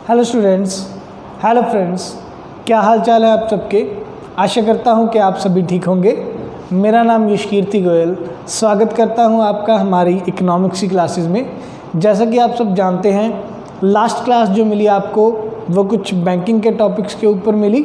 Hello students, hello friends, क्या हाल चाल है आप सबके। आशा करता हूं कि आप सभी ठीक होंगे। मेरा नाम यशकीर्ति गोयल, स्वागत करता हूं आपका हमारी इकोनॉमिक्स की क्लासेस में। जैसा कि आप सब जानते हैं, लास्ट क्लास जो मिली आपको वो कुछ बैंकिंग के टॉपिक्स के ऊपर मिली,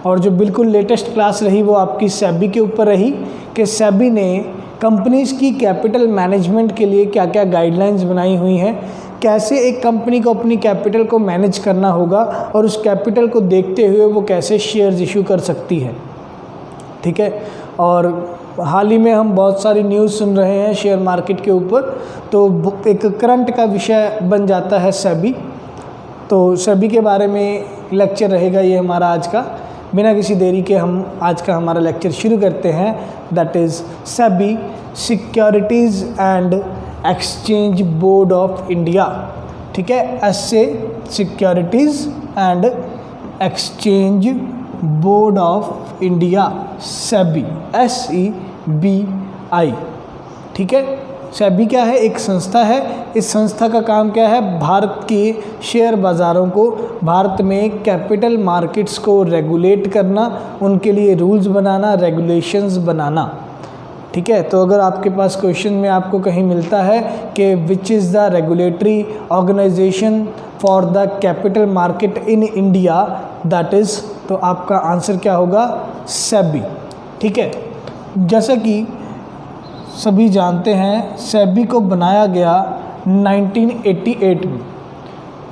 और जो बिल्कुल लेटेस्ट क्लास रही वो आपकी सेबी के ऊपर रही कि सेबी ने कंपनीज़ की कैपिटल मैनेजमेंट के लिए क्या क्या गाइडलाइंस बनाई हुई हैं, कैसे एक कंपनी को अपनी कैपिटल को मैनेज करना होगा और उस कैपिटल को देखते हुए वो कैसे शेयर्स इशू कर सकती है। ठीक है, और हाल ही में हम बहुत सारी न्यूज़ सुन रहे हैं शेयर मार्केट के ऊपर, तो एक करंट का विषय बन जाता है सेबी। तो सेबी के बारे में लेक्चर रहेगा ये हमारा आज का। बिना किसी देरी के हम आज का हमारा लेक्चर शुरू करते हैं, that is SEBI, securities and exchange board of India. ठीक है, ऐसे securities and exchange board of India, SEBI, SEBI। ठीक है, सेबी क्या है? एक संस्था है। इस संस्था का काम क्या है? भारत के शेयर बाज़ारों को, भारत में कैपिटल मार्केट्स को रेगुलेट करना, उनके लिए रूल्स बनाना, रेगुलेशंस बनाना। ठीक है, तो अगर आपके पास क्वेश्चन में आपको कहीं मिलता है कि which is the regulatory organisation for the capital market in India, that is, तो आपका आंसर क्या होगा? सेबी। ठीक है, जैसा कि सभी जानते हैं सेबी को बनाया गया 1988 में।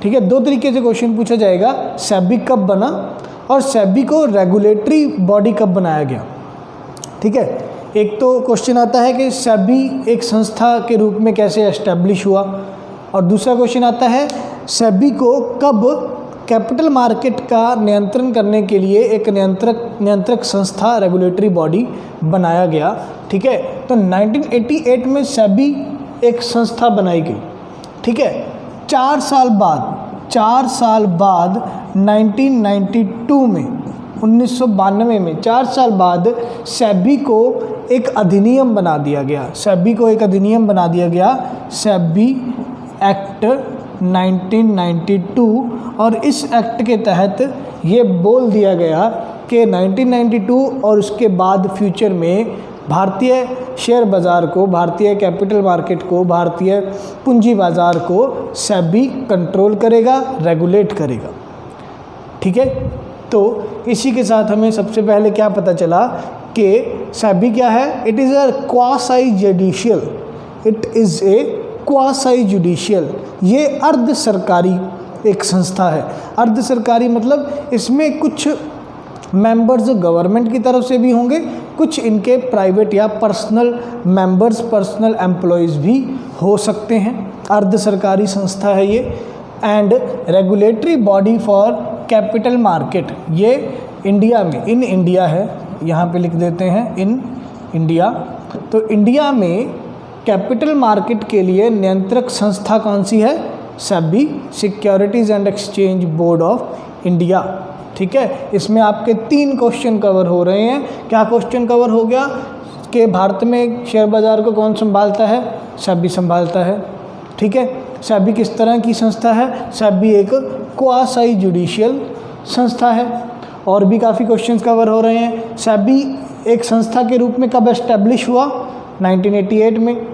ठीक है, दो तरीके से क्वेश्चन पूछा जाएगा, सेबी कब बना और सेबी को रेगुलेटरी बॉडी कब बनाया गया। ठीक है, एक तो क्वेश्चन आता है कि सेबी एक संस्था के रूप में कैसे एस्टेब्लिश हुआ, और दूसरा क्वेश्चन आता है सेबी को कब कैपिटल मार्केट का नियंत्रण करने के लिए एक नियंत्रक संस्था, रेगुलेटरी बॉडी बनाया गया। ठीक है, तो 1988 में सेबी एक संस्था बनाई गई। ठीक है, 4 साल बाद 1992 में, 1992 में 4 साल बाद सेबी को एक अधिनियम बना दिया गया। सेबी को एक अधिनियम बना दिया गया, सेबी एक्ट 1992, और इस एक्ट के तहत ये बोल दिया गया कि 1992 और उसके बाद फ्यूचर में भारतीय शेयर बाज़ार को, भारतीय कैपिटल मार्केट को, भारतीय पूंजी बाज़ार को सेबी कंट्रोल करेगा, रेगुलेट करेगा। ठीक है, तो इसी के साथ हमें सबसे पहले क्या पता चला कि सेबी क्या है? It is a quasi judicial, it is a quasi judicial, ये अर्ध सरकारी एक संस्था है। अर्ध सरकारी मतलब इसमें कुछ मेंबर्स गवर्नमेंट की तरफ से भी होंगे, कुछ इनके प्राइवेट या पर्सनल मेंबर्स, पर्सनल एम्प्लॉयज़ भी हो सकते हैं। अर्ध सरकारी संस्था है ये। And regulatory body for capital market, ये इंडिया में, इन इंडिया है, यहाँ पे लिख देते हैं इन इंडिया। तो इंडिया में कैपिटल मार्केट के लिए नियंत्रक संस्था कौन सी है? SEBI, securities and exchange board of India. ठीक है, इसमें आपके 3 क्वेश्चन कवर हो रहे हैं। क्या क्वेश्चन कवर हो गया कि भारत में शेयर बाज़ार को कौन संभालता है? सेबी संभालता है। ठीक है, सेबी किस तरह की संस्था है? सेबी एक क्वासी जुडिशियल संस्था है। और भी काफ़ी क्वेश्चंस कवर हो रहे हैं। सेबी एक संस्था के रूप में कब एस्टेब्लिश हुआ? 1988 में।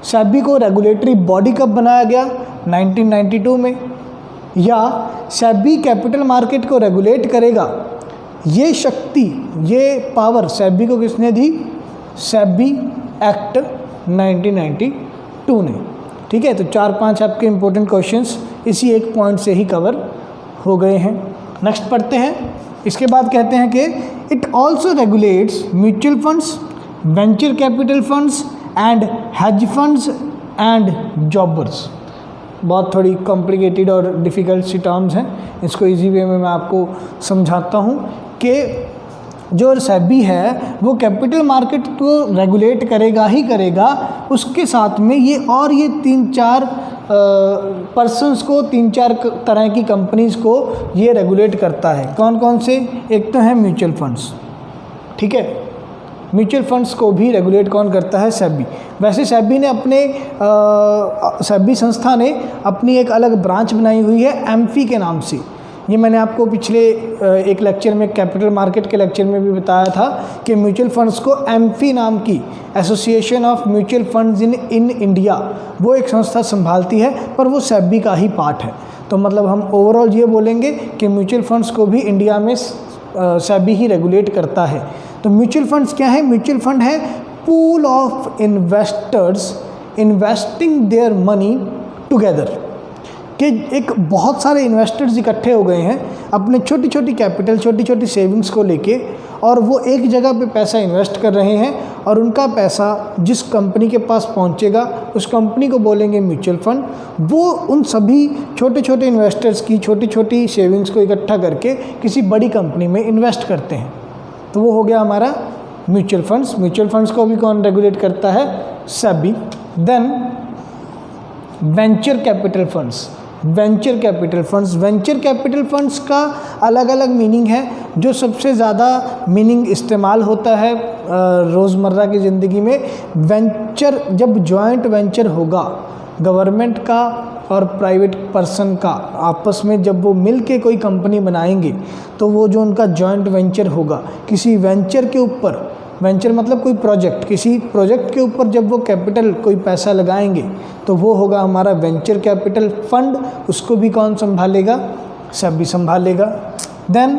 सेबी को रेगुलेटरी बॉडी कब बनाया गया? 1992 में। या सेबी कैपिटल मार्केट को रेगुलेट करेगा, ये शक्ति, ये पावर सेबी को किसने दी? सेबी एक्ट 1992 ने। ठीक है, तो 4-5 आपके इंपॉर्टेंट क्वेश्चंस इसी एक पॉइंट से ही कवर हो गए हैं। नेक्स्ट पढ़ते हैं। इसके बाद कहते हैं कि it also regulates mutual funds, venture capital funds and hedge funds and jobbers. बहुत थोड़ी कॉम्प्लिकेटेड और डिफ़िकल्ट सी टर्म्स हैं, इसको इजी वे में मैं आपको समझाता हूँ कि जो सेबी है वो कैपिटल मार्केट को रेगुलेट करेगा ही करेगा, उसके साथ में ये 3-4 पर्सन्स को, 3-4 तरह की कंपनीज़ को ये रेगुलेट करता है। कौन कौन से? एक तो है म्यूचुअल फंड्स। ठीक है, म्यूचुअल फंड्स को भी रेगुलेट कौन करता है? सेबी। वैसे सेबी ने सेबी संस्था ने अपनी एक अलग ब्रांच बनाई हुई है एम्फी के नाम से। ये मैंने आपको पिछले एक लेक्चर में, कैपिटल मार्केट के लेक्चर में भी बताया था कि म्यूचुअल फंड्स को एम्फी नाम की association of mutual funds in India, वो एक संस्था संभालती है, पर वो सेबी का ही पार्ट है। तो मतलब हम ओवरऑल ये बोलेंगे कि म्यूचुअल फंड्स को भी इंडिया में सेबी ही रेगुलेट करता है। तो म्यूचुअल फंड्स क्या है? म्यूचुअल फंड है pool of investors investing their money together, कि एक बहुत सारे इन्वेस्टर्स इकट्ठे हो गए हैं अपने छोटी छोटी कैपिटल, छोटी छोटी सेविंग्स को लेके, और वो एक जगह पे पैसा इन्वेस्ट कर रहे हैं, और उनका पैसा जिस कंपनी के पास पहुंचेगा उस कंपनी को बोलेंगे म्यूचुअल फंड। वो उन सभी छोटे छोटे इन्वेस्टर्स की छोटी छोटी सेविंग्स को इकट्ठा करके किसी बड़ी कंपनी में इन्वेस्ट करते हैं। तो वो हो गया हमारा म्यूचुअल फंड्स। म्यूचुअल फंड्स को भी कौन रेगुलेट करता है? SEBI. Then venture capital funds. Venture capital funds, venture capital funds का अलग अलग मीनिंग है। जो सबसे ज़्यादा मीनिंग इस्तेमाल होता है रोज़मर्रा की ज़िंदगी में, वेंचर जब जॉइंट वेंचर होगा गवर्नमेंट का और प्राइवेट पर्सन का आपस में, जब वो मिल के कोई कंपनी बनाएंगे तो वो जो उनका जॉइंट वेंचर होगा, किसी वेंचर के ऊपर, वेंचर मतलब कोई प्रोजेक्ट, किसी प्रोजेक्ट के ऊपर जब वो कैपिटल कोई पैसा लगाएंगे तो वो होगा हमारा वेंचर कैपिटल फंड। उसको भी कौन संभालेगा? सेबी संभालेगा। देन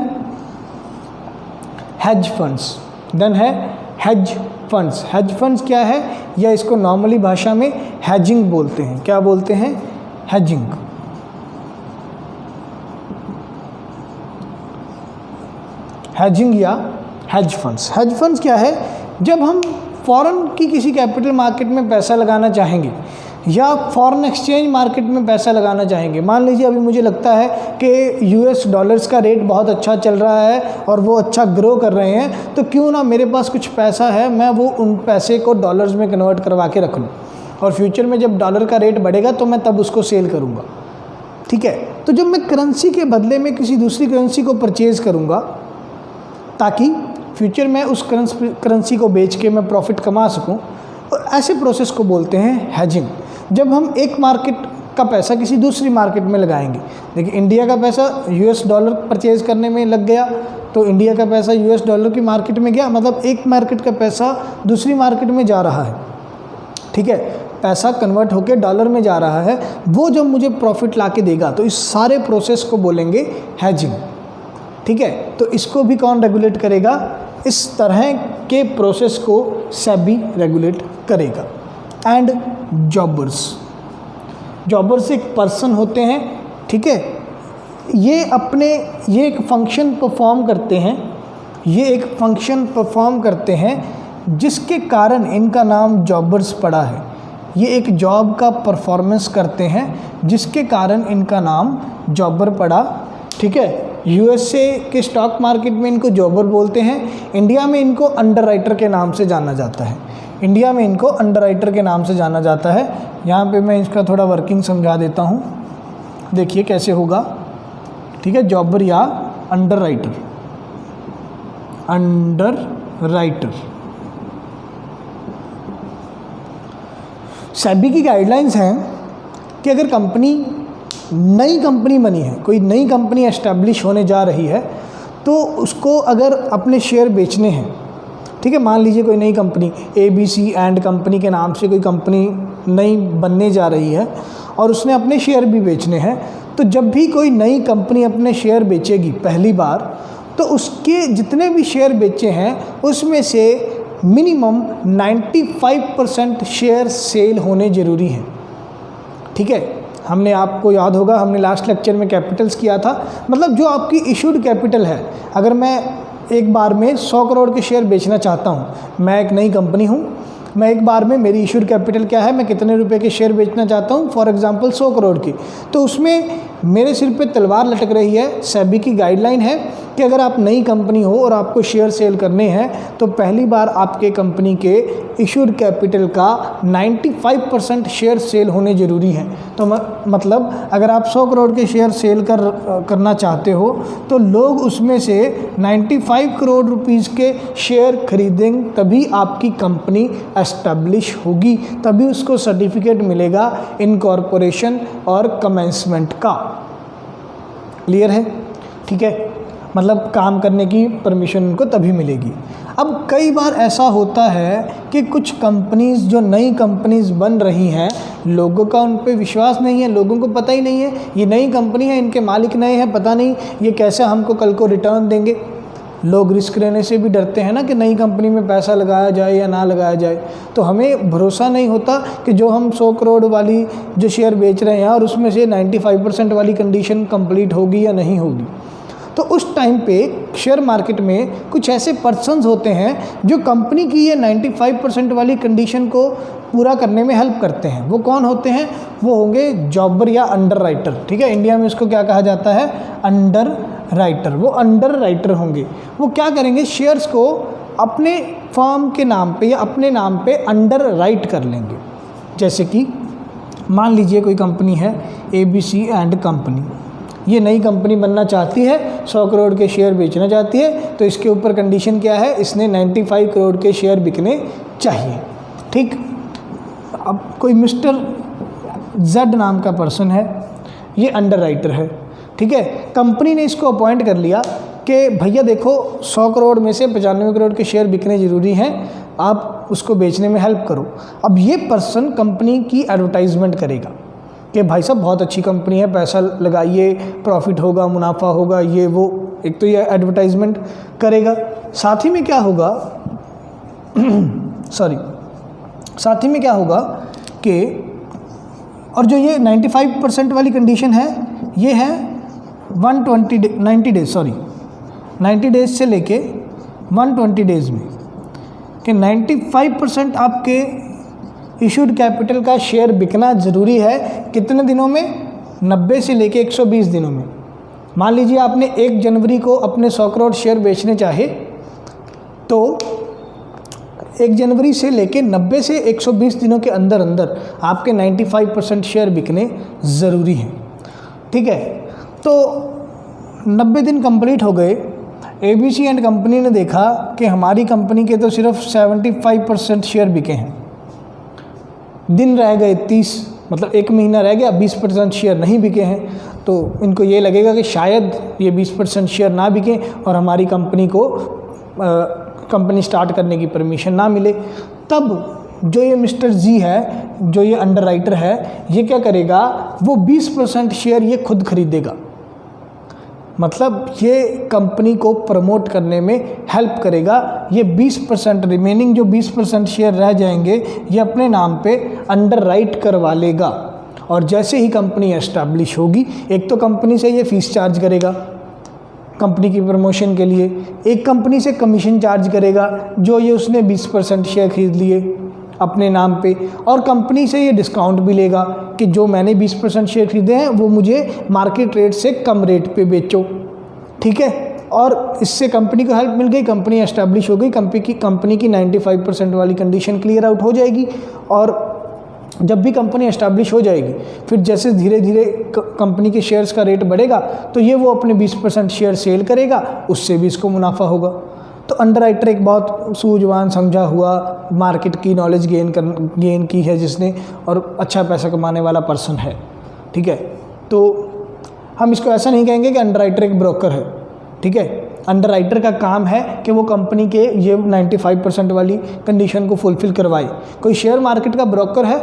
हेज फंड्स, देन है हेज फंड्स। हेज फंड्स क्या है? या इसको नॉर्मली भाषा में हेजिंग बोलते हैं। क्या बोलते हैं? हेजिंग। हेजिंग या हेज फंड्स। हेज फंड्स क्या है? जब हम फॉरेन की किसी कैपिटल मार्केट में पैसा लगाना चाहेंगे या फॉरेन एक्सचेंज मार्केट में पैसा लगाना चाहेंगे, मान लीजिए अभी मुझे लगता है कि यूएस डॉलर्स का रेट बहुत अच्छा चल रहा है और वो अच्छा ग्रो कर रहे हैं, तो क्यों ना मेरे पास कुछ पैसा है, मैं वो उन पैसे को डॉलर्स में कन्वर्ट करवा के रख लूँ, और फ्यूचर में जब डॉलर का रेट बढ़ेगा तो मैं तब उसको सेल करूँगा। ठीक है, तो जब मैं करेंसी के बदले में किसी दूसरी करेंसी को परचेज़ करूँगा ताकि फ्यूचर में उस करेंसी को बेच के मैं प्रॉफिट कमा सकूं, और ऐसे प्रोसेस को बोलते हैं हेजिंग। जब हम एक मार्केट का पैसा किसी दूसरी मार्केट में लगाएंगे, देखिए इंडिया का पैसा यूएस डॉलर परचेज़ करने में लग गया तो इंडिया का पैसा यूएस डॉलर की मार्केट में गया, मतलब एक मार्केट का पैसा दूसरी मार्केट में जा रहा है। ठीक है, पैसा कन्वर्ट होकर डॉलर में जा रहा है, वो जब मुझे प्रॉफिट ला के देगा तो इस सारे प्रोसेस को बोलेंगे हेजिंग। ठीक है, तो इसको भी कौन रेगुलेट करेगा? इस तरह के प्रोसेस को सेबी रेगुलेट करेगा। एंड जॉबर्स, जॉबर्स एक पर्सन होते हैं। ठीक है, ये एक फंक्शन परफॉर्म करते हैं, ये एक फंक्शन परफॉर्म करते हैं जिसके कारण इनका नाम जॉबर्स पड़ा है। ये एक जॉब का परफॉर्मेंस करते हैं जिसके कारण इनका नाम जॉबर पड़ा। ठीक है, यूएसए के स्टॉक मार्केट में इनको जॉबर बोलते हैं, इंडिया में इनको अंडरराइटर के नाम से जाना जाता है। इंडिया में इनको अंडरराइटर के नाम से जाना जाता है। यहाँ पे मैं इसका थोड़ा वर्किंग समझा देता हूँ, देखिए कैसे होगा। ठीक है, जॉबर या अंडरराइटर। अंडरराइटर सेबी की गाइडलाइंस हैं कि अगर नई कंपनी बनी है, कोई नई कंपनी एस्टैब्लिश होने जा रही है, तो उसको अगर अपने शेयर बेचने हैं, ठीक है, मान लीजिए कोई नई कंपनी ABC एंड कंपनी के नाम से कोई कंपनी नई बनने जा रही है और उसने अपने शेयर भी बेचने हैं, तो जब भी कोई नई कंपनी अपने शेयर बेचेगी पहली बार, तो उसके जितने भी शेयर बेचे हैं उसमें से मिनिमम 95% शेयर सेल होने ज़रूरी हैं। ठीक है, हमने, आपको याद होगा हमने लास्ट लेक्चर में कैपिटल्स किया था, मतलब जो आपकी इशूड कैपिटल है, अगर मैं एक बार में 100 करोड़ के शेयर बेचना चाहता हूँ, मैं एक नई कंपनी हूँ, मैं एक बार में, मेरी इशूड कैपिटल क्या है, मैं कितने रुपए के शेयर बेचना चाहता हूँ, फॉर एग्जांपल 100 करोड़ की, तो उसमें मेरे सिर पे तलवार लटक रही है। सेबी की गाइडलाइन है कि अगर आप नई कंपनी हो और आपको शेयर सेल करने हैं तो पहली बार आपके कंपनी के इशूड कैपिटल का 95% शेयर सेल होने ज़रूरी हैं। तो मतलब अगर आप 100 करोड़ के शेयर सेल करना चाहते हो तो लोग उसमें से 95 करोड़ रुपीज़ के शेयर खरीदेंगे, तभी आपकी कंपनी एस्टैब्लिश होगी, तभी उसको सर्टिफिकेट मिलेगा इनकॉर्पोरेशन और कमेंसमेंट का। क्लियर है? ठीक है, मतलब काम करने की परमिशन उनको तभी मिलेगी। अब कई बार ऐसा होता है कि कुछ कंपनीज़, जो नई कंपनीज़ बन रही हैं, लोगों का उन पे विश्वास नहीं है, लोगों को पता ही नहीं है ये नई कंपनी है, इनके मालिक नए हैं, पता नहीं ये कैसे हमको कल को रिटर्न देंगे। लोग रिस्क लेने से भी डरते हैं ना कि नई कंपनी में पैसा लगाया जाए या ना लगाया जाए। तो हमें भरोसा नहीं होता कि जो हम 100 करोड़ वाली जो शेयर बेच रहे हैं और उसमें से 95% वाली कंडीशन कंप्लीट होगी या नहीं होगी। तो उस टाइम पे शेयर मार्केट में कुछ ऐसे पर्सन्स होते हैं जो कंपनी की ये 95% वाली कंडीशन को पूरा करने में हेल्प करते हैं। वो कौन होते हैं? वो होंगे जॉबर या अंडर राइटर। ठीक है, इंडिया में इसको क्या कहा जाता है? Under writer. वो अंडर राइटर होंगे। वो क्या करेंगे? शेयर्स को अपने फर्म के नाम पे या अपने नाम पे अंडर राइट कर लेंगे। जैसे कि मान लीजिए कोई कंपनी है ABC एंड कंपनी, ये नई कंपनी बनना चाहती है, 100 करोड़ के शेयर बेचना चाहती है, तो इसके ऊपर कंडीशन क्या है? इसने 95 करोड़ के शेयर बिकने चाहिए। ठीक, अब कोई मिस्टर Z नाम का पर्सन है, ये अंडर राइटर है। ठीक है, कंपनी ने इसको अपॉइंट कर लिया कि भैया देखो 100 करोड़ में से 95 करोड़ के शेयर बिकने ज़रूरी हैं, आप उसको बेचने में हेल्प करो। अब ये पर्सन कंपनी की एडवर्टाइजमेंट करेगा कि भाई साहब बहुत अच्छी कंपनी है, पैसा लगाइए, प्रॉफिट होगा, मुनाफा होगा, ये वो। एक तो ये एडवर्टाइजमेंट करेगा। साथ ही में क्या होगा साथ ही में क्या होगा कि और जो ये 95% वाली कंडीशन है, ये है 90 डेज़ से लेके 120 डेज़ में, कि 95% आपके इशूड कैपिटल का शेयर बिकना ज़रूरी है। कितने दिनों में? 90 से लेके 120 दिनों में। मान लीजिए आपने 1 जनवरी को अपने 100 करोड़ शेयर बेचने चाहे, तो 1 जनवरी से लेके 90 से 120 दिनों के अंदर अंदर आपके 95% शेयर बिकने ज़रूरी हैं। ठीक है, तो 90 दिन कंप्लीट हो गए। ABC एंड कंपनी ने देखा कि हमारी कंपनी के तो सिर्फ 75% शेयर बिके हैं, दिन रह गए 30, मतलब 1 महीना रह गया, 20% शेयर नहीं बिके हैं। तो इनको ये लगेगा कि शायद ये 20% शेयर ना बिकें और हमारी कंपनी को कंपनी स्टार्ट करने की परमिशन ना मिले। तब जो ये मिस्टर जी है, जो ये अंडर राइटर है, ये क्या करेगा? वो 20% शेयर ये खुद खरीदेगा। मतलब ये कंपनी को प्रमोट करने में हेल्प करेगा। ये 20% रिमेनिंग जो 20% शेयर रह जाएंगे, ये अपने नाम पे अंडर राइट करवा लेगा। और जैसे ही कंपनी एस्टैब्लिश होगी, एक तो कंपनी से ये फीस चार्ज करेगा कंपनी की प्रमोशन के लिए, एक कंपनी से कमीशन चार्ज करेगा जो ये उसने 20% शेयर खरीद लिए अपने नाम पे, और कंपनी से ये डिस्काउंट भी लेगा कि जो मैंने 20% शेयर खरीदे हैं वो मुझे मार्केट रेट से कम रेट पे बेचो। ठीक है, और इससे कंपनी को हेल्प मिल गई, कंपनी एस्टैब्लिश हो गई, कंपनी की 95% वाली कंडीशन क्लियर आउट हो जाएगी। और जब भी कंपनी एस्टैब्लिश हो जाएगी, फिर जैसे धीरे धीरे कंपनी के शेयर्स का रेट बढ़ेगा, तो ये वो अपने 20% शेयर सेल करेगा, उससे भी इसको मुनाफा होगा। तो अंडर राइटर एक बहुत सूझवान, समझा हुआ, मार्केट की नॉलेज गेन की है जिसने, और अच्छा पैसा कमाने वाला पर्सन है। ठीक है, तो हम इसको ऐसा नहीं कहेंगे कि अंडर राइटर एक ब्रोकर है। ठीक है, अंडर राइटर का काम है कि वो कंपनी के ये 95% वाली कंडीशन को फुलफ़िल करवाए। कोई शेयर मार्केट का ब्रोकर है,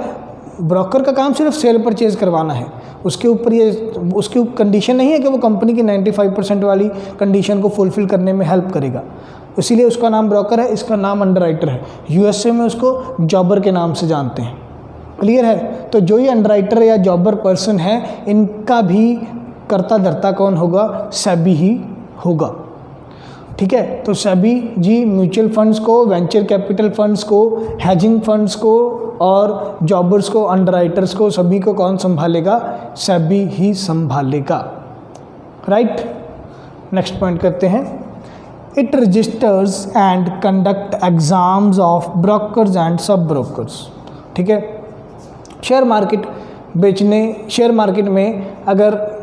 ब्रोकर का काम सिर्फ सेल परचेज करवाना है, उसके ऊपर ये उसकी कंडीशन नहीं है कि वो कंपनी की 95% वाली कंडीशन को फुलफ़िल करने में हेल्प करेगा। इसीलिए उसका नाम ब्रोकर है, इसका नाम अंडर राइटर है। USA में उसको जॉबर के नाम से जानते हैं। क्लियर है? तो जो ये अंडर राइटर या जॉबर पर्सन है, इनका भी कर्ता धर्ता कौन होगा? सेबी ही होगा। ठीक है, तो सेबी जी म्यूचुअल फंड्स को, वेंचर कैपिटल फंड्स को, हेजिंग फंड्स को और जॉबर्स को, अंडर राइटर्स को, सभी को कौन संभालेगा? सेबी ही संभालेगा। राइट, नेक्स्ट पॉइंट करते हैं। It registers and conduct exams of brokers and sub brokers. ठीक है, शेयर मार्केट में अगर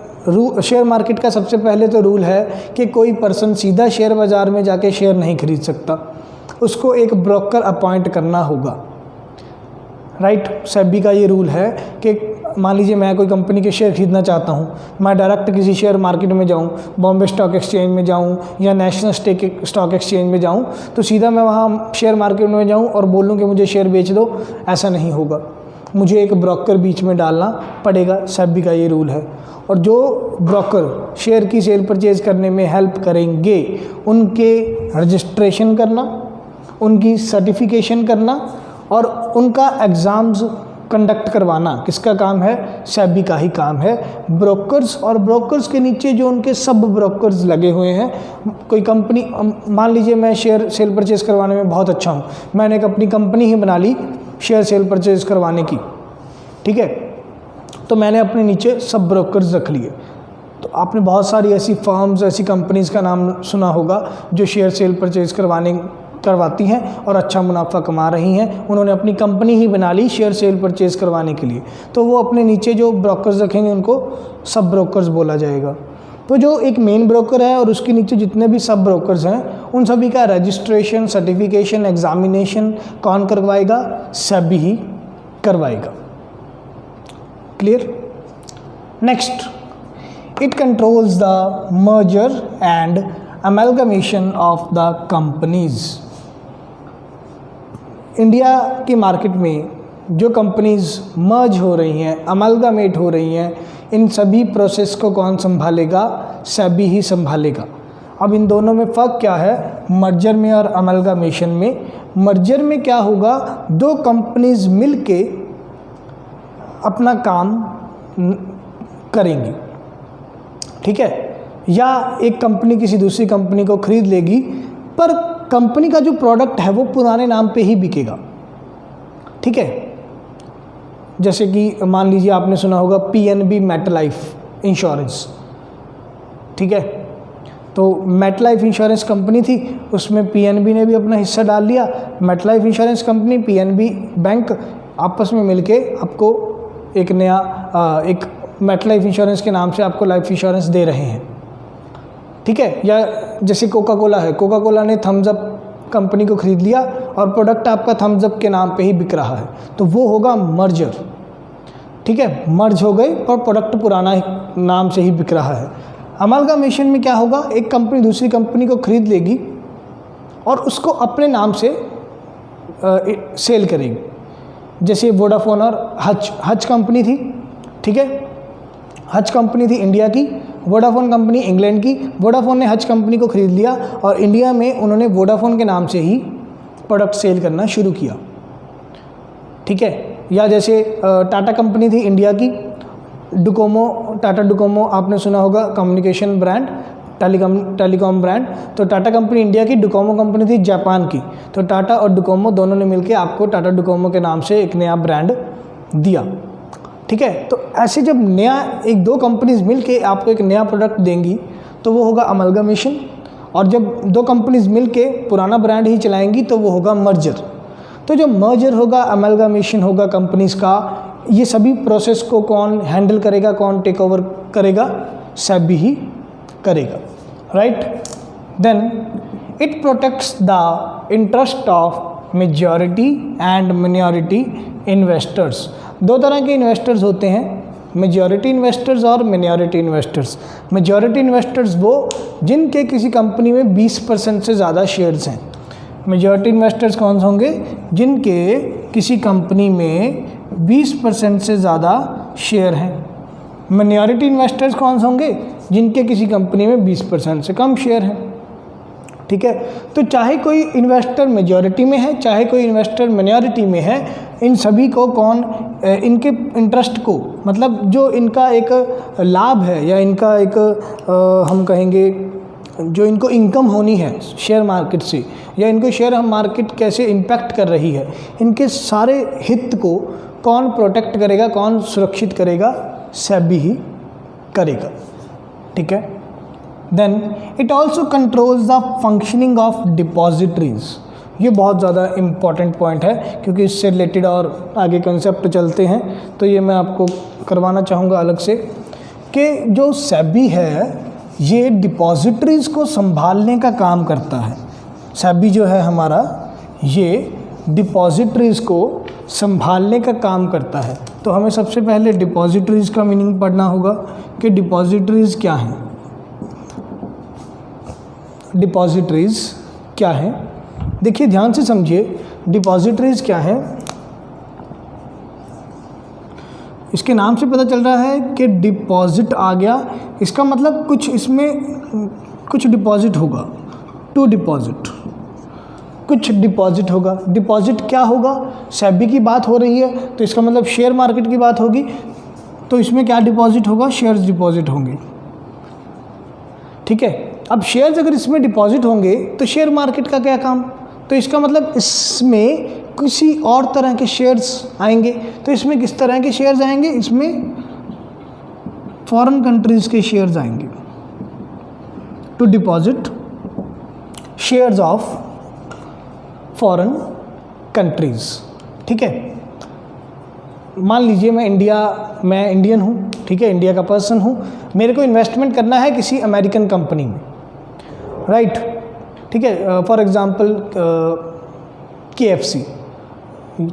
शेयर मार्केट का सबसे पहले तो रूल है कि कोई पर्सन सीधा शेयर बाज़ार में जाके शेयर नहीं खरीद सकता, उसको एक ब्रोकर अपॉइंट करना होगा। राइट, सेबी का ये रूल है कि मान लीजिए मैं कोई कंपनी के शेयर खरीदना चाहता हूँ, मैं डायरेक्ट किसी शेयर मार्केट में जाऊँ, बॉम्बे स्टॉक एक्सचेंज में जाऊँ या नेशनल स्टॉक एक्सचेंज में जाऊँ, तो सीधा मैं वहाँ शेयर मार्केट में जाऊँ और बोलूँ कि मुझे शेयर बेच दो, ऐसा नहीं होगा। मुझे एक ब्रोकर बीच में डालना पड़ेगा, सेबी का ये रूल है। और जो ब्रोकर शेयर की सेल परचेज करने में हेल्प करेंगे, उनके रजिस्ट्रेशन करना, उनकी सर्टिफिकेशन करना और उनका एग्ज़ाम्स कंडक्ट करवाना किसका काम है? सेबी का ही काम है। ब्रोकर्स और ब्रोकर्स के नीचे जो उनके सब ब्रोकर्स लगे हुए हैं, कोई कंपनी, मान लीजिए मैं शेयर सेल परचेज करवाने में बहुत अच्छा हूँ, मैंने एक अपनी कंपनी ही बना ली शेयर सेल परचेज करवाने की, ठीक है, तो मैंने अपने नीचे सब ब्रोकर्स रख लिए। तो आपने बहुत सारी ऐसी फर्म्स, ऐसी कंपनीज़ का नाम सुना होगा जो शेयर सेल परचेज करवाती हैं और अच्छा मुनाफा कमा रही हैं। उन्होंने अपनी कंपनी ही बना ली शेयर सेल परचेज करवाने के लिए, तो वो अपने नीचे जो ब्रोकर्स रखेंगे उनको सब ब्रोकर्स बोला जाएगा। तो जो एक मेन ब्रोकर है और उसके नीचे जितने भी सब ब्रोकर्स हैं, उन सभी का रजिस्ट्रेशन, सर्टिफिकेशन, एग्जामिनेशन कौन करवाएगा? सेबी ही करवाएगा। Clear? Next, it controls the merger and amalgamation of the companies. India की मार्केट में जो कंपनीज मर्ज हो रही हैं, अमलगामेट हो रही हैं, इन सभी प्रोसेस को कौन संभालेगा? सेबी ही संभालेगा। अब इन दोनों में फ़र्क क्या है? मर्जर में और अमलगामेशन में। मर्जर में क्या होगा? दो कंपनीज मिलके अपना काम करेंगी, ठीक है, या एक कंपनी किसी दूसरी कंपनी को खरीद लेगी, पर कंपनी का जो प्रोडक्ट है वो पुराने नाम पे ही बिकेगा, ठीक है। जैसे कि मान लीजिए आपने सुना होगा PNB मेटलाइफ इंश्योरेंस, ठीक है, तो मेटलाइफ इंश्योरेंस कंपनी थी, उसमें PNB ने भी अपना हिस्सा डाल लिया। MetLife insurance company, PNB bank आपस में मिलके आपको एक नया एक मेटलाइफ इंश्योरेंस के नाम से आपको लाइफ इंश्योरेंस दे रहे हैं, ठीक है। या जैसे कोका कोला है, कोका कोला ने थम्स अप कंपनी को खरीद लिया और प्रोडक्ट आपका थम्स अप के नाम पे ही बिक रहा है, तो वो होगा मर्जर, ठीक है, मर्ज हो गए और प्रोडक्ट पुराना नाम से ही बिक रहा है। अमलगामेशन में क्या होगा? एक कंपनी दूसरी कंपनी को खरीद लेगी और उसको अपने नाम से सेल करेगी। जैसे वोडाफोन और हच कंपनी थी, ठीक है, हच कंपनी थी इंडिया की, वोडाफोन कंपनी इंग्लैंड की। वोडाफोन ने हच कंपनी को खरीद लिया और इंडिया में उन्होंने वोडाफोन के नाम से ही प्रोडक्ट सेल करना शुरू किया, ठीक है। या जैसे टाटा कंपनी थी इंडिया की, डोकोमो, टाटा डोकोमो आपने सुना होगा, कम्युनिकेशन ब्रांड, टेलीकॉम ब्रांड। तो टाटा कंपनी इंडिया की, डोकोमो कंपनी थी जापान की। तो टाटा और डोकोमो दोनों ने मिलकर आपको टाटा डोकोमो के नाम से एक नया ब्रांड दिया, ठीक है। तो ऐसे जब नया एक दो कंपनीज मिलके आपको एक नया प्रोडक्ट देंगी तो वो होगा अमलगामेशन, और जब दो कंपनीज मिलके पुराना ब्रांड ही चलाएंगी तो वो होगा मर्जर। तो जो मर्जर होगा, अमलगामेशन होगा कंपनीज का, ये सभी प्रोसेस को कौन हैंडल करेगा, कौन टेक ओवर करेगा? सेबी ही करेगा, right. Then it protects the interest of majority and minority investors. दो तरह के इन्वेस्टर्स होते हैं, मेजॉरिटी इन्वेस्टर्स और मिनॉरिटी इन्वेस्टर्स। मेजॉरिटी इन्वेस्टर्स वो जिनके किसी कंपनी में 20% से ज़्यादा शेयर्स हैं। मेजॉरिटी इन्वेस्टर्स कौन से होंगे? जिनके किसी कंपनी में 20% से ज़्यादा शेयर हैं। मिनॉरिटी इन्वेस्टर्स कौन से होंगे? जिनके किसी कंपनी में 20% से कम शेयर हैं, ठीक है। तो चाहे कोई इन्वेस्टर मेजॉरिटी में है, चाहे कोई इन्वेस्टर मिनॉरिटी में है, इन सभी को कौन इनके इंटरेस्ट को, मतलब जो इनका एक लाभ है या इनका एक हम कहेंगे जो इनको इनकम होनी है शेयर मार्केट से, या इनको शेयर मार्केट कैसे इम्पैक्ट कर रही है, इनके सारे हित को कौन प्रोटेक्ट करेगा, कौन सुरक्षित करेगा? सेबी ही करेगा, ठीक है। Then it also controls the functioning of depositories. ये बहुत ज़्यादा इम्पॉर्टेंट पॉइंट है क्योंकि इससे रिलेटेड और आगे कंसेप्ट चलते हैं, तो ये मैं आपको करवाना चाहूँगा अलग से कि जो सेबी है ये डिपॉजिटरीज को संभालने का काम करता है। सेबी जो है हमारा, ये डिपॉजिटरीज को संभालने का काम करता है। तो हमें सबसे पहले डिपॉजिटरीज का मीनिंग पढ़ना होगा कि डिपॉजिटरीज क्या हैं। डिपॉजिटरीज क्या है, देखिए ध्यान से समझिए, डिपॉजिटरीज क्या है। इसके नाम से पता चल रहा है कि डिपॉजिट आ गया, इसका मतलब कुछ इसमें कुछ डिपॉजिट होगा, टू डिपॉजिट, कुछ डिपॉजिट होगा। डिपॉजिट क्या होगा, सेबी की बात हो रही है तो इसका मतलब शेयर मार्केट की बात होगी, तो इसमें क्या डिपॉजिट होगा, शेयर्स डिपॉजिट होंगे। ठीक है, अब शेयर्स अगर इसमें डिपॉजिट होंगे तो शेयर मार्केट का क्या काम, तो इसका मतलब इसमें किसी और तरह के शेयर्स आएंगे। तो इसमें किस तरह के शेयर्स आएंगे, इसमें फॉरेन कंट्रीज़ के शेयर्स आएंगे। To deposit shares of foreign countries. ठीक है, मान लीजिए मैं इंडियन हूँ, ठीक है, इंडिया का पर्सन हूँ, मेरे को इन्वेस्टमेंट करना है किसी अमेरिकन कंपनी में, राइट। ठीक है, फॉर एग्ज़ाम्पल KFC,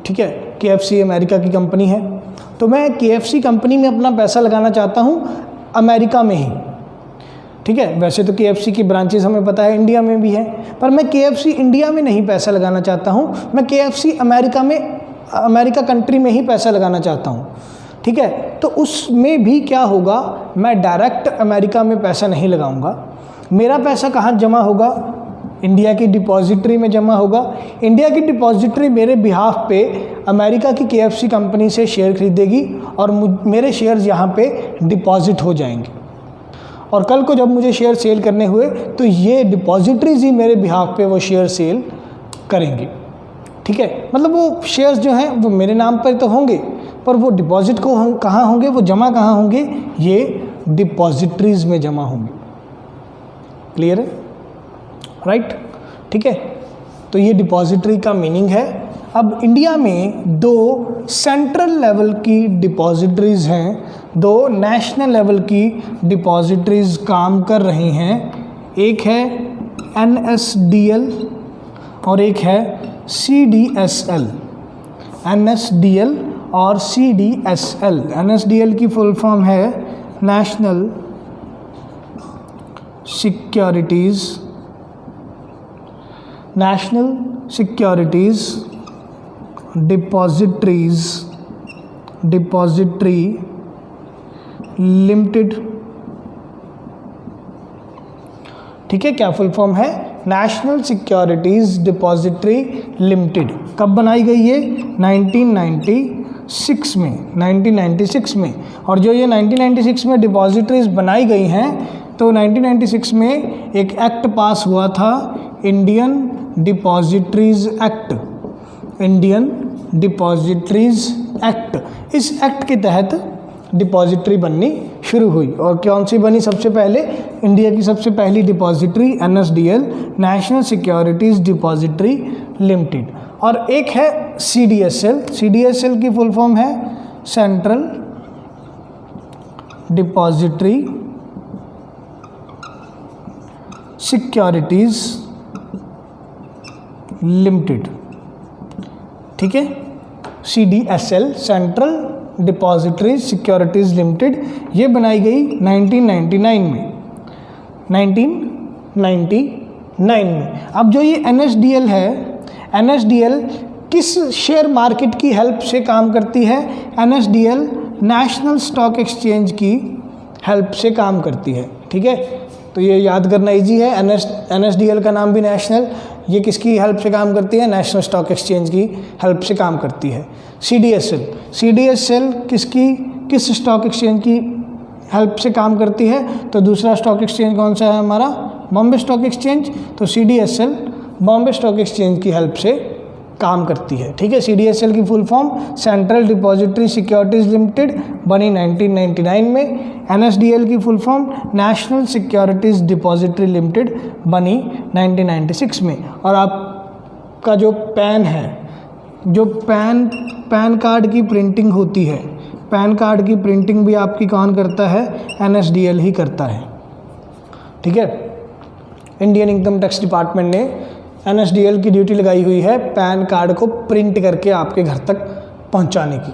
ठीक है, KFC अमेरिका की कंपनी है, तो मैं KFC कंपनी में अपना पैसा लगाना चाहता हूँ अमेरिका में ही। ठीक है, वैसे तो KFC की ब्रांचेस हमें पता है इंडिया में भी है, पर मैं KFC इंडिया में नहीं पैसा लगाना चाहता हूँ, मैं KFC अमेरिका कंट्री में ही पैसा लगाना चाहता हूँ। ठीक है, तो उसमें भी क्या होगा, मैं डायरेक्ट अमेरिका में पैसा नहीं लगाऊंगा, मेरा पैसा कहाँ जमा होगा, इंडिया की डिपॉजिटरी में जमा होगा। इंडिया की डिपॉजिटरी मेरे बिहाफ पे अमेरिका की KFC कंपनी से शेयर खरीदेगी और मेरे शेयर्स यहाँ पे डिपॉजिट हो जाएंगे, और कल को जब मुझे शेयर सेल करने हुए तो ये डिपॉजिटरीज ही मेरे बिहाफ पे वो शेयर सेल करेंगे। ठीक है, मतलब वो शेयर्स जो हैं वो मेरे नाम पर तो होंगे, पर वो डिपॉजिट को कहाँ होंगे, वो जमा कहाँ होंगे, ये डिपॉजिटरीज में जमा होंगे। क्लियर है, राइट। ठीक है, तो ये डिपॉजिटरी का मीनिंग है। अब इंडिया में दो सेंट्रल लेवल की डिपॉजिटरीज हैं, दो नेशनल लेवल की डिपॉजिटरीज काम कर रही हैं। एक है NSDL और एक है CDSL। NSDL और CDSL। NSDL की फुल फॉर्म है नेशनल सिक्योरिटीज़ डिपॉजिटरी लिमिटेड। ठीक है, क्या फुल फॉर्म है, नेशनल सिक्योरिटीज़ डिपॉजिटरी लिमिटेड। कब बनाई गई है, 1996 में। और जो ये 1996 में डिपॉजिटरीज बनाई गई हैं, तो 1996 में एक एक्ट पास हुआ था, इंडियन डिपॉजिटरीज एक्ट। इस एक्ट के तहत डिपॉजिटरी बननी शुरू हुई। और कौन सी बनी सबसे पहले, इंडिया की सबसे पहली depository NSDL, national securities depository limited. और एक है CDSL की फुल फॉर्म है सेंट्रल डिपॉजिटरी सिक्योरिटीज़ लिमिटेड। ठीक है, CDSL central depository securities limited, ये बनाई गई 1999 में। अब जो ये NSDL है, NSDL किस शेयर मार्केट की हेल्प से काम करती है, NSDL नेशनल स्टॉक एक्सचेंज की हेल्प से काम करती है। ठीक है, तो ये याद करना इजी है, NSDL का नाम भी नेशनल, ये किसकी हेल्प से काम करती है, नेशनल स्टॉक एक्सचेंज की हेल्प से काम करती है। CDSL किस स्टॉक एक्सचेंज की हेल्प से काम करती है, तो दूसरा स्टॉक एक्सचेंज कौन सा है हमारा, बॉम्बे स्टॉक एक्सचेंज। तो CDSL बॉम्बे स्टॉक एक्सचेंज की हेल्प से काम करती है। ठीक है, CDSL की full form central depository securities limited, बनी 1999 में। NSDL की full form national securities depository limited, बनी 1996 में। और आपका जो पैन है, जो पैन कार्ड की प्रिंटिंग होती है, पैन कार्ड की प्रिंटिंग भी आपकी कौन करता है, NSDL ही करता है। ठीक है, इंडियन इनकम टैक्स डिपार्टमेंट ने NSDL की ड्यूटी लगाई हुई है पैन कार्ड को प्रिंट करके आपके घर तक पहुंचाने की।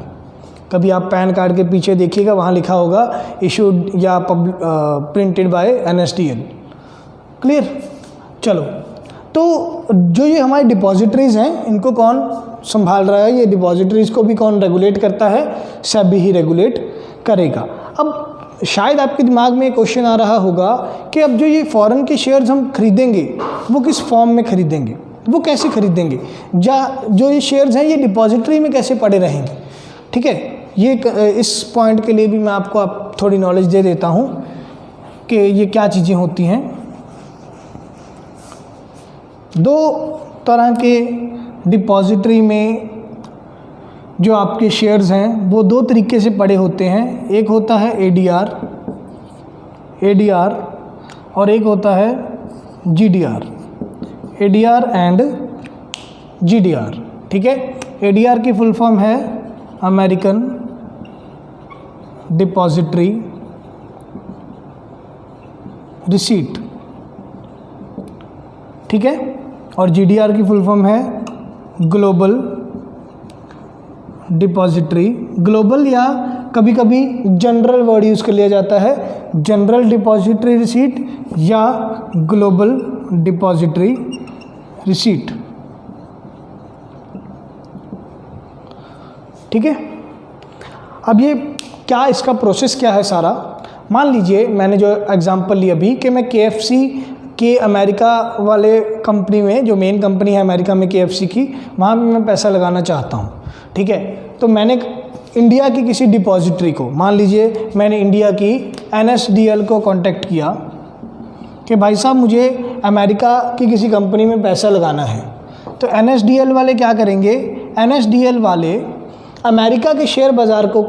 कभी आप पैन कार्ड के पीछे देखिएगा, वहाँ लिखा होगा इशूड या प्रिंटेड बाय NSDL। क्लियर? चलो, तो जो ये हमारी डिपॉजिटरीज़ हैं इनको कौन संभाल रहा है? ये डिपॉजिटरीज़ को भी कौन रेगुलेट करता है? सेबी ही रेगुलेट करेगा। अब शायद आपके दिमाग में एक क्वेश्चन आ रहा होगा कि अब जो ये फॉरेन के शेयर्स हम खरीदेंगे वो किस फॉर्म में खरीदेंगे, वो कैसे खरीदेंगे, जो ये शेयर्स हैं ये डिपॉजिटरी में कैसे पड़े रहेंगे? ठीक है, ये इस पॉइंट के लिए भी मैं आपको थोड़ी नॉलेज दे देता हूँ कि ये क्या चीज़ें होती हैं। दो तरह के डिपॉजिटरी में जो आपके शेयर्स हैं वो दो तरीके से पड़े होते हैं। एक होता है ADR और एक होता है GDR, ADR एंड GDR। ठीक है, ADR की फुल फॉर्म है अमेरिकन डिपॉजिटरी रिसीट। ठीक है, और GDR की फुल फॉर्म है ग्लोबल डिपॉजिटरी। ग्लोबल या कभी कभी जनरल वर्ड यूज़ कर लिया जाता है, जनरल डिपॉजिटरी रिसीट या ग्लोबल डिपॉजिटरी रिसीट। ठीक है, अब ये क्या, इसका प्रोसेस क्या है सारा? मान लीजिए मैंने जो एग्जांपल लिया अभी कि मैं KFC के अमेरिका वाले कंपनी में, जो मेन कंपनी है अमेरिका में KFC की, वहाँ पे मैं पैसा लगाना चाहता हूँ। ठीक है, तो मैंने इंडिया की किसी डिपॉजिटरी को, मान लीजिए मैंने इंडिया की NSDL को कांटेक्ट किया कि भाई साहब मुझे अमेरिका की किसी कंपनी में पैसा लगाना है। तो NSDL वाले क्या करेंगे? NSDL वाले अमेरिका के शेयर बाज़ार को,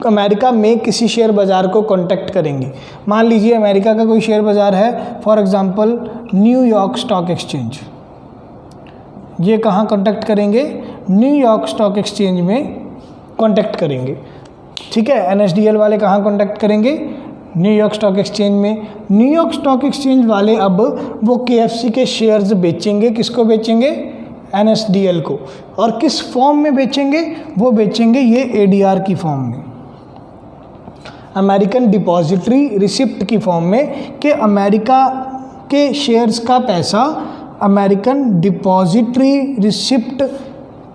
अमेरिका में किसी शेयर बाज़ार को कांटेक्ट करेंगे। मान लीजिए अमेरिका का कोई शेयर बाज़ार है, for example New York stock exchange. ये कहाँ कांटेक्ट करेंगे? न्यूयॉर्क स्टॉक एक्सचेंज में कांटेक्ट करेंगे। ठीक है, NSDL वाले कहाँ कांटेक्ट करेंगे? न्यूयॉर्क स्टॉक एक्सचेंज में। न्यूयॉर्क स्टॉक एक्सचेंज वाले अब वो KFC के शेयर्स बेचेंगे। किसको बेचेंगे? NSDL को। और किस फॉर्म में बेचेंगे? वो बेचेंगे ये ADR की फॉर्म में, अमेरिकन डिपॉजिटरी रिसिप्ट की फॉर्म में, कि अमेरिका के शेयर्स का पैसा अमेरिकन डिपॉजिटरी रिसिप्ट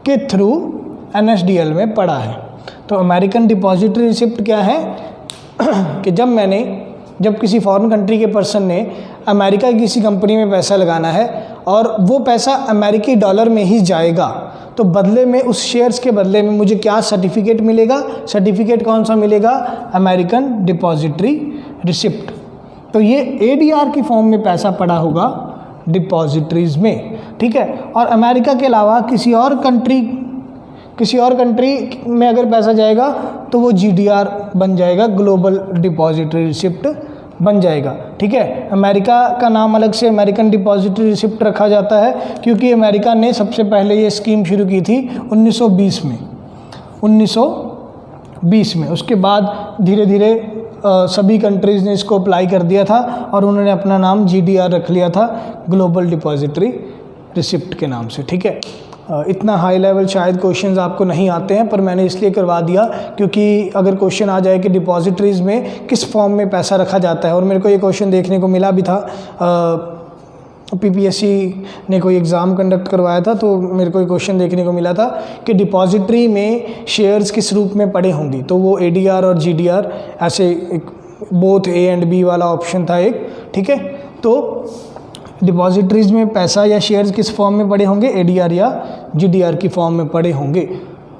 के थ्रू NSDL में पड़ा है। तो अमेरिकन डिपॉजिटरी रिसिप्ट क्या है कि जब किसी फॉरेन कंट्री के पर्सन ने अमेरिका की किसी कंपनी में पैसा लगाना है और वो पैसा अमेरिकी डॉलर में ही जाएगा, तो बदले में, उस शेयर्स के बदले में मुझे क्या सर्टिफिकेट मिलेगा? सर्टिफिकेट कौन सा मिलेगा? American depository receipt. तो ये ADR की फॉर्म में पैसा पड़ा होगा डिपॉजिटरीज़ में। ठीक है, और अमेरिका के अलावा किसी और कंट्री में अगर पैसा जाएगा तो वो GDR बन जाएगा, ग्लोबल डिपॉजिटरी रिसिप्ट बन जाएगा। ठीक है, अमेरिका का नाम अलग से अमेरिकन डिपॉजिटरी रिसिप्ट रखा जाता है क्योंकि अमेरिका ने सबसे पहले ये स्कीम शुरू की थी 1920 में। उसके बाद धीरे धीरे सभी कंट्रीज़ ने इसको अप्लाई कर दिया था और उन्होंने अपना नाम GDR रख लिया था, ग्लोबल डिपॉजिटरी रिसिप्ट के नाम से। ठीक है, इतना हाई लेवल शायद क्वेश्चंस आपको नहीं आते हैं, पर मैंने इसलिए करवा दिया क्योंकि अगर क्वेश्चन आ जाए कि डिपॉजिटरीज़ में किस फॉर्म में पैसा रखा जाता है, और मेरे को ये क्वेश्चन देखने को मिला भी था, PPSC ने कोई एग्ज़ाम कंडक्ट करवाया था तो मेरे को ये क्वेश्चन देखने को मिला था कि डिपॉजिटरी में शेयर्स किस रूप में पड़े होंगे। तो वो ADR और GDR ऐसे एक बोथ A एंड B वाला ऑप्शन था एक। ठीक है, तो डिपॉजिटरीज में पैसा या शेयर्स किस फॉर्म में पड़े होंगे? ADR या GDR की फॉर्म में पड़े होंगे।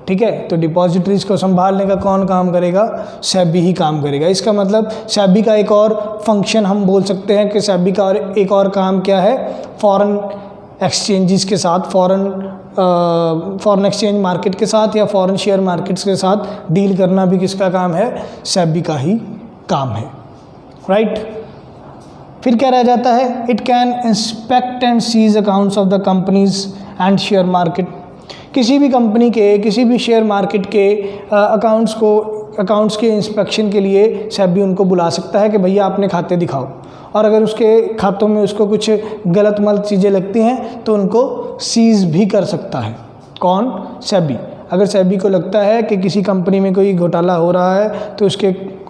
ठीक है, तो डिपॉजिटरीज को संभालने का कौन काम करेगा? सेबी ही काम करेगा। इसका मतलब सेबी का एक और फंक्शन हम बोल सकते हैं कि सेबी का एक और काम क्या है? फॉरेन एक्सचेंजेस के साथ, फॉरेन एक्सचेंज मार्केट के साथ या फॉरेन शेयर मार्केट्स के साथ डील करना भी किसका काम है? सेबी का ही काम है। राइट, फिर क्या रह जाता है? It can inspect and seize accounts of the companies and share market. किसी भी कंपनी के, किसी भी शेयर मार्केट के अकाउंट्स के इंस्पेक्शन के लिए सेबी उनको बुला सकता है कि भैया अपने खाते दिखाओ, और अगर उसके खातों में उसको कुछ गलत मलत चीज़ें लगती हैं तो उनको सीज भी कर सकता है। कौन? सेबी। अगर सेबी को लगता है कि किसी कंपनी में कोई घोटाला हो रहा है तो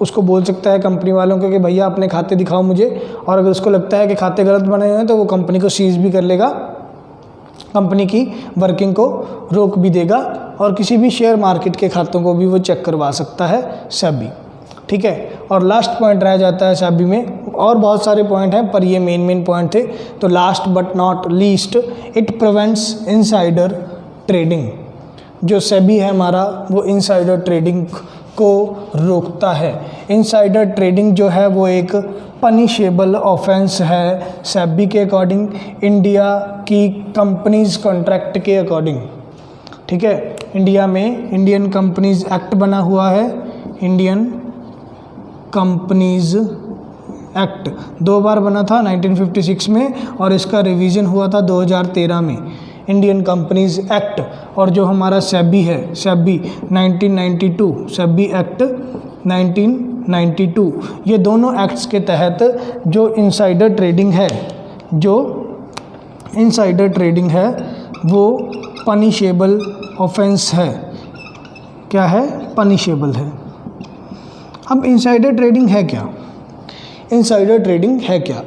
उसको बोल सकता है कंपनी वालों को कि भैया अपने खाते दिखाओ मुझे, और अगर उसको लगता है कि खाते गलत बने हुए हैं तो वो कंपनी को सीज भी कर लेगा, कंपनी की वर्किंग को रोक भी देगा, और किसी भी शेयर मार्केट के खातों को भी वो चेक करवा सकता है सेबी। ठीक है, और लास्ट पॉइंट रह जाता है सेबी में, और बहुत सारे पॉइंट हैं पर ये मेन पॉइंट थे। तो last but not least, it prevents insider trading. जो सेबी है हमारा वो इनसाइडर ट्रेडिंग को रोकता है। इनसाइडर ट्रेडिंग जो है वो एक पनिशेबल ऑफेंस है सेबी के अकॉर्डिंग, इंडिया की कंपनीज कॉन्ट्रैक्ट के अकॉर्डिंग। ठीक है, इंडिया में इंडियन कंपनीज एक्ट बना हुआ है, इंडियन कंपनीज एक्ट 2 बार बना था, 1956 में, और इसका रिवीजन हुआ था 2013 में, इंडियन कंपनीज एक्ट। और जो हमारा सेबी है, सेबी 1992, सेबी एक्ट 1992, ये दोनों एक्ट्स के तहत जो इनसाइडर ट्रेडिंग है, जो इनसाइडर ट्रेडिंग है वो पनिशेबल ऑफेंस है। क्या है? पनिशेबल है। अब इनसाइडर ट्रेडिंग है क्या? इनसाइडर ट्रेडिंग है क्या?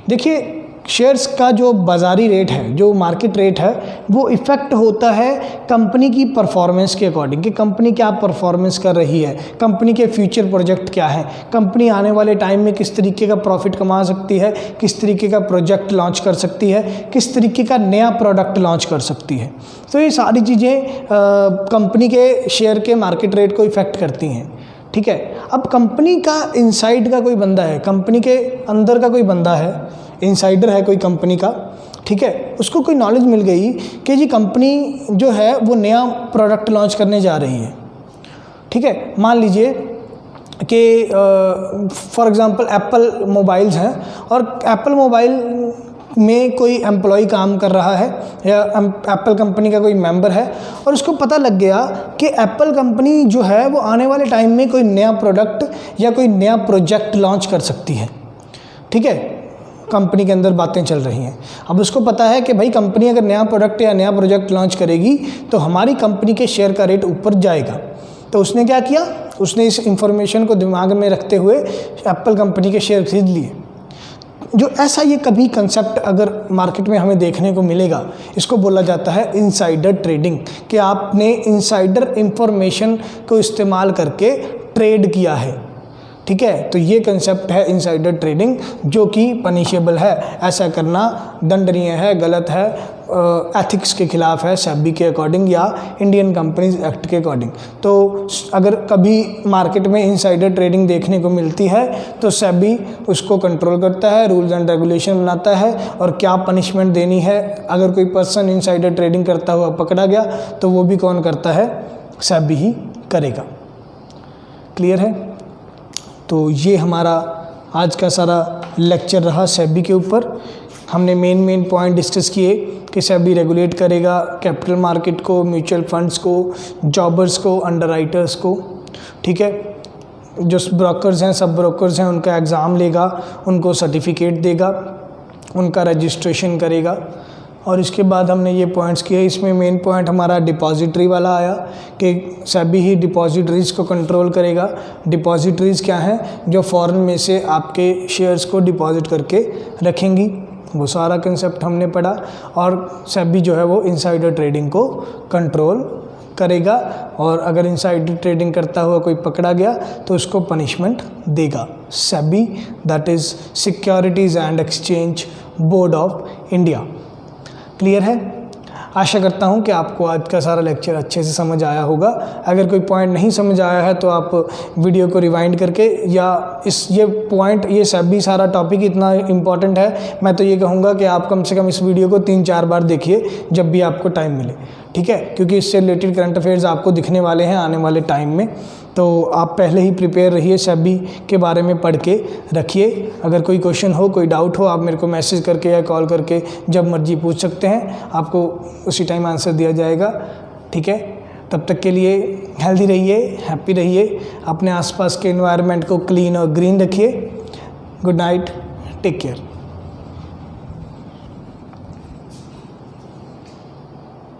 देखिए, शेयर्स का जो बाज़ारी रेट है, जो मार्केट रेट है, वो इफ़ेक्ट होता है कंपनी की परफॉर्मेंस के अकॉर्डिंग, कि कंपनी क्या परफॉर्मेंस कर रही है, कंपनी के फ्यूचर प्रोजेक्ट क्या है, कंपनी आने वाले टाइम में किस तरीके का प्रॉफिट कमा सकती है, किस तरीके का प्रोजेक्ट लॉन्च कर सकती है, किस तरीके का नया प्रोडक्ट लॉन्च कर सकती है। तो ये सारी चीज़ें कंपनी के शेयर के मार्केट रेट को इफ़ेक्ट करती हैं। ठीक है, अब कंपनी का इनसाइड का कोई बंदा है, कंपनी के अंदर का कोई बंदा है, इनसाइडर है कोई कंपनी का, ठीक है, उसको कोई नॉलेज मिल गई कि जी कंपनी जो है वो नया प्रोडक्ट लॉन्च करने जा रही है। ठीक है, मान लीजिए कि फॉर एग्जांपल एप्पल मोबाइल्स हैं, और एप्पल मोबाइल में कोई एम्प्लॉय काम कर रहा है या एप्पल कंपनी का कोई मेंबर है, और उसको पता लग गया कि एप्पल कंपनी जो है वो आने वाले टाइम में कोई नया प्रोडक्ट या कोई नया प्रोजेक्ट लॉन्च कर सकती है। ठीक है, कंपनी के अंदर बातें चल रही हैं। अब उसको पता है कि भाई कंपनी अगर नया प्रोडक्ट या नया प्रोजेक्ट लॉन्च करेगी तो हमारी कंपनी के शेयर का रेट ऊपर जाएगा। तो उसने क्या किया? उसने इस इंफॉर्मेशन को दिमाग में रखते हुए एप्पल कंपनी के शेयर खरीद लिए। जो ऐसा ये कभी कंसेप्ट अगर मार्केट में हमें देखने को मिलेगा, इसको बोला जाता है इनसाइडर ट्रेडिंग, कि आपने इनसाइडर इंफॉर्मेशन को इस्तेमाल करके ट्रेड किया है। ठीक है, तो ये कंसेप्ट है इनसाइडर ट्रेडिंग, जो कि पनिशेबल है। ऐसा करना दंडनीय है, गलत है, एथिक्स के खिलाफ है सेबी के अकॉर्डिंग या इंडियन कंपनीज एक्ट के अकॉर्डिंग। तो अगर कभी मार्केट में इनसाइडर ट्रेडिंग देखने को मिलती है तो सेबी उसको कंट्रोल करता है, रूल्स एंड रेगुलेशन बनाता है, और क्या पनिशमेंट देनी है अगर कोई पर्सन इनसाइडर ट्रेडिंग करता हुआ पकड़ा गया तो वो भी कौन करता है? सेबी ही करेगा। क्लियर है? तो ये हमारा आज का सारा लेक्चर रहा सेबी के ऊपर। हमने मेन पॉइंट डिस्कस किए कि सेबी रेगुलेट करेगा कैपिटल मार्केट को, म्यूचुअल फंड्स को, जॉबर्स को, अंडरराइटर्स को। ठीक है, जो ब्रोकर्स हैं, सब ब्रोकर्स हैं, उनका एग्ज़ाम लेगा, उनको सर्टिफिकेट देगा, उनका रजिस्ट्रेशन करेगा। और इसके बाद हमने ये पॉइंट्स किए। इसमें मेन पॉइंट हमारा डिपॉजिटरी वाला आया कि सेबी ही डिपॉजिटरीज़ को कंट्रोल करेगा। डिपॉजिटरीज़ क्या हैं? जो फॉरेन में से आपके शेयर्स को डिपॉजिट करके रखेंगी, वो सारा कंसेप्ट हमने पढ़ा। और सेबी जो है वो इनसाइडर ट्रेडिंग को कंट्रोल करेगा, और अगर इनसाइडर ट्रेडिंग करता हुआ कोई पकड़ा गया तो उसको पनिशमेंट देगा SEBI, that is securities and exchange board of India. Clear है? आशा करता हूँ कि आपको आज का सारा लेक्चर अच्छे से समझ आया होगा। अगर कोई पॉइंट नहीं समझ आया है तो आप वीडियो को रिवाइंड करके, या ये सेबी सारा टॉपिक इतना इम्पॉर्टेंट है, मैं तो ये कहूँगा कि आप कम से कम इस वीडियो को 3-4 बार देखिए जब भी आपको टाइम मिले। ठीक है, क्योंकि इससे रिलेटेड करंट अफेयर्स आपको दिखने वाले हैं आने वाले टाइम में। तो आप पहले ही प्रिपेयर रहिए, सेबी के बारे में पढ़ के रखिए। अगर कोई क्वेश्चन हो, कोई डाउट हो, आप मेरे को मैसेज करके या कॉल करके जब मर्जी पूछ सकते हैं, आपको उसी टाइम आंसर दिया जाएगा। ठीक है, तब तक के लिए हेल्दी रहिए, हैप्पी रहिए, अपने आसपास के एनवायरनमेंट को क्लीन और ग्रीन रखिए। Good night, take care.